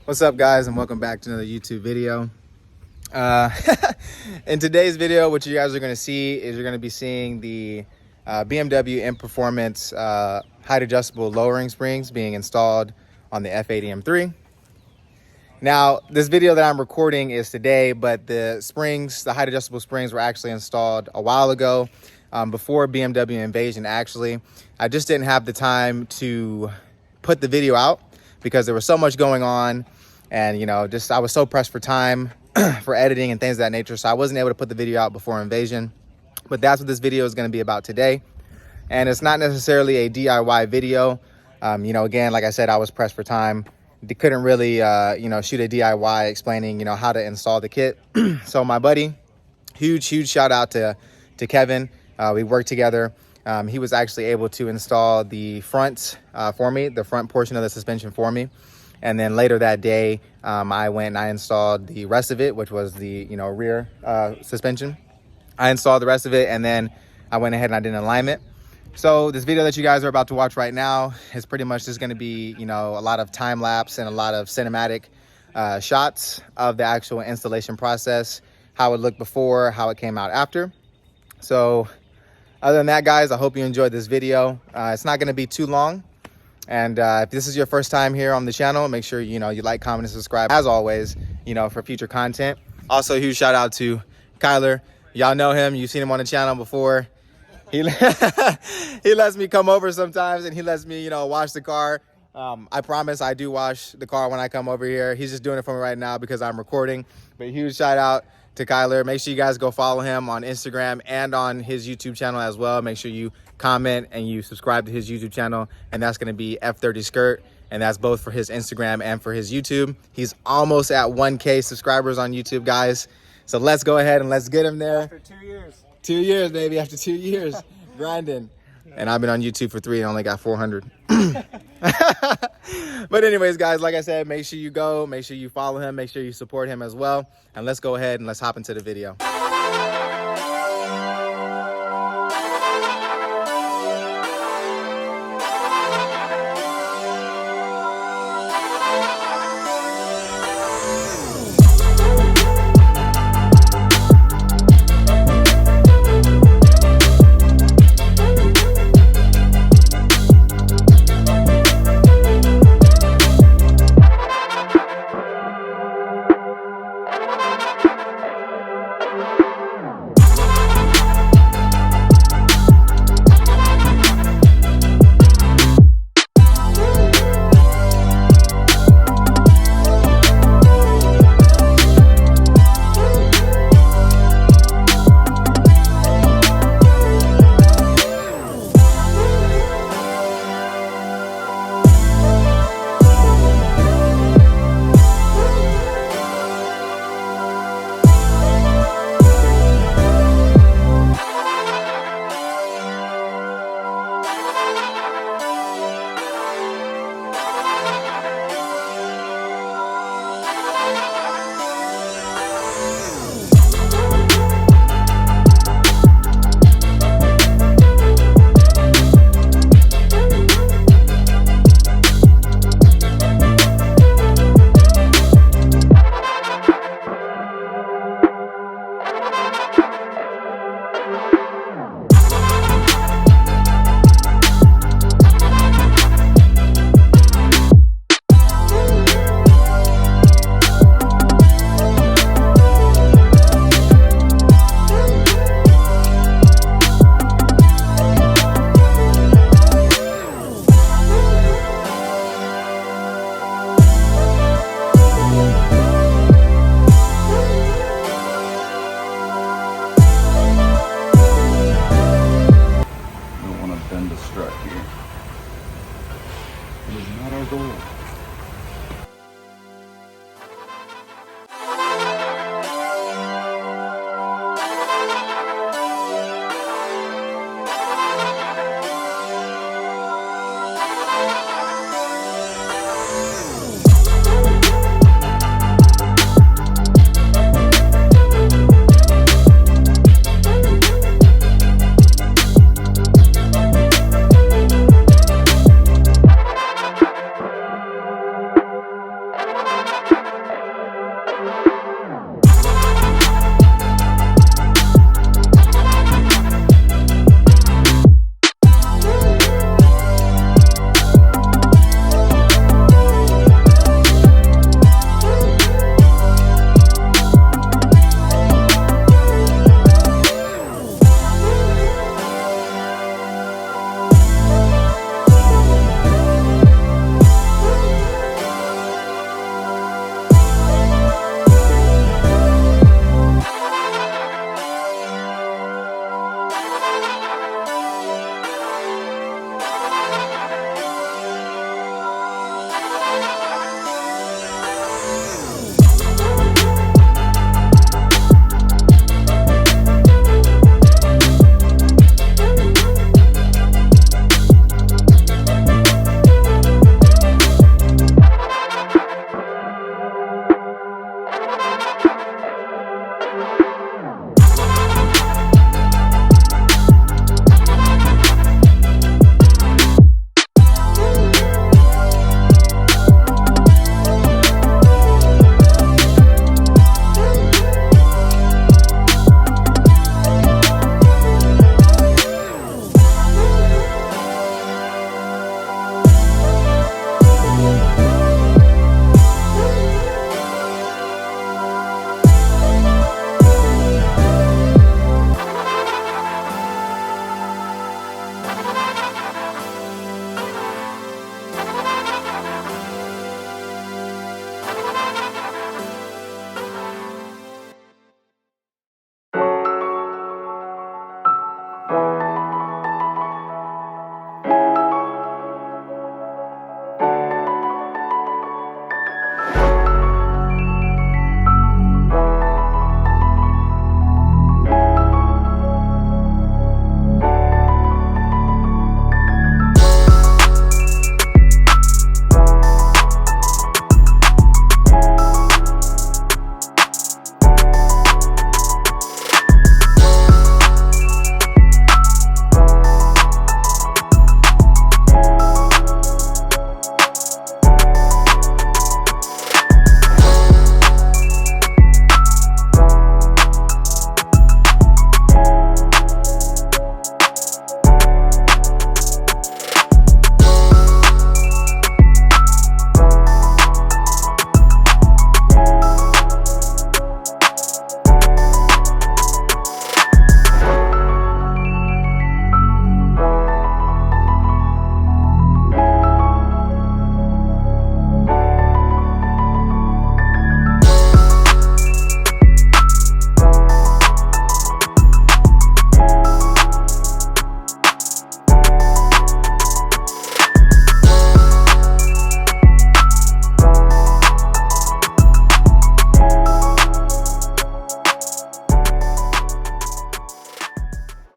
What's up, guys, and welcome back to another YouTube video. In today's video, what you guys are going to see is you're going to be seeing the BMW M Performance height adjustable lowering springs being installed on the F80 M3. Now, this video that I'm recording is today, but the springs, the height adjustable springs, were actually installed a while ago, before BMW Invasion. Actually, I just didn't have the time to put the video out because there was so much going on, and I was so pressed for time for editing and things of that nature, so I wasn't able to put the video out before Invasion. But that's what this video is going to be about today, and it's not necessarily a DIY video. Again, like I said, I was pressed for time. They couldn't really shoot a DIY explaining how to install the kit. So my buddy, huge shout out to Kevin. We worked together. He was actually able to install the front for me, the front portion of the suspension for me. And then later that day, I went and I installed the rest of it, which was the rear suspension. I installed the rest of it, and then I went ahead and I did an alignment. So this video that you guys are about to watch right now is pretty much just going to be a lot of time lapse and a lot of cinematic shots of the actual installation process, how it looked before, how it came out after. So other than that, guys, I hope you enjoyed this video. It's not going to be too long. And if this is your first time here on the channel, make sure you like, comment, and subscribe as always, for future content. Also, huge shout out to Kyler. Y'all know him. You've seen him on the channel before. He lets me come over sometimes, and he lets me wash the car. I promise I do wash the car when I come over here. He's just doing it for me right now because I'm recording. But huge shout out to Kyler. Make sure you guys go follow him on Instagram and on his YouTube channel as well. Make sure you comment and you subscribe to his YouTube channel, and that's going to be F30 Skirt, and that's both for his Instagram and for his YouTube. He's almost at 1K subscribers on YouTube, guys. So let's go ahead and let's get him there. After 2 years. 2 years, baby. After 2 years, grinding. And I've been on YouTube for 3 and only got 400. But anyways, guys, like I said, make sure you go, make sure you follow him, make sure you support him as well. And let's go ahead and let's hop into the video.